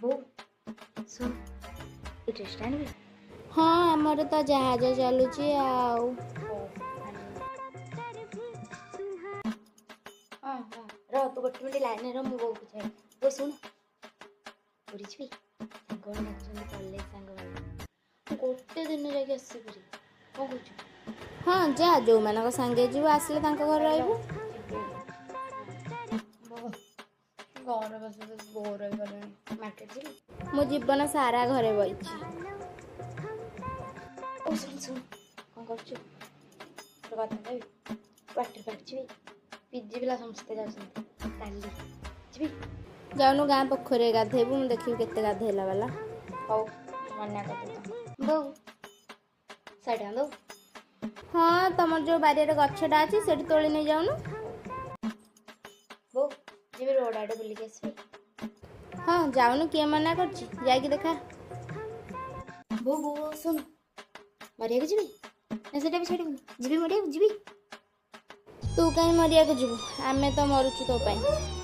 ବୋଉ ଶୁଣ ଏ ଡ୍ରେସ୍ଟା ଆଣିବି। ହଁ ଆମର ତ ଜାହାଜ ଚାଲୁଛି ଆଉ। ହଁ ହଁ ରହ ତୁ ଗୋଟେ ମିନିଟ୍ ଲାଇନରେ ରହ, ମୁଁ ବୋଉକୁ ଯାଏ। ବୋଉ ଶୁଣ ପୁରୀ ଯିବି, ସାଙ୍ଗମାନେ ଡାକୁଛନ୍ତି କଲେଜ ସାଙ୍ଗମାନେ। ଗୋଟେ ଦିନ ଯାଇକି ଆସିବି ପୁରୀ, କ'ଣ କହୁଛୁ? ହଁ ଯା, ଯୋଉମାନଙ୍କ ସାଙ୍ଗେ ଯିବୁ ଆସିଲେ ତାଙ୍କ ଘରେ ରହିବୁ। ଘରେ ବସି ବସି ବୋର୍ ହେଇଗଲିଣି। ମାର୍କେଟ ଯିବି। ମୁଁ ଜୀବନ ସାରା ଘରେ ବଇଛି। ଓ ଶୁଣ ଶୁଣ କ'ଣ କରୁଛୁ? ଗୋଟେ କଥା କହିବି, ୱାଟର ପାର୍କ ଯିବି। ପିଜି ପିଲା ସମସ୍ତେ ଯାଉଛନ୍ତି, କାଲି ଯିବି। ଯାଉନୁ ଗାଁ ପୋଖରୀରେ ଗାଧେଇବୁ, ମୁଁ ଦେଖିବି କେତେ ଗାଧେଇଲା ବାଲା। ହଉ ମନା କରିଦେଇଛି। ବୋଉ 100 ଟଙ୍କା ଦଉ। ହଁ ତମର ଯୋଉ ବାରିଆରେ ଗଛଟା ଅଛି ସେଠି ତୋଳି ନେଇ ଯାଉନୁ। ବୋଉ ଯିବି ରୋଡ଼ ଆଡ଼େ ବୁଲିକି ଆସିବି। ହଁ ଯାଉନୁ, କିଏ ମନା କରୁଛି, ଯାଇକି ଦେଖା। ବୋଉ ବୋଉ ଶୁଣ, ମରିବାକୁ ଯିବି ନା ସେଟା ବି ଛାଡ଼ିବୁନି? ଯିବି ମରିବାକୁ ଯିବି। ତୁ କାହିଁ ମରିବାକୁ ଯିବୁ, ଆମେ ତ ମରୁଛୁ ତୋ ପାଇଁ।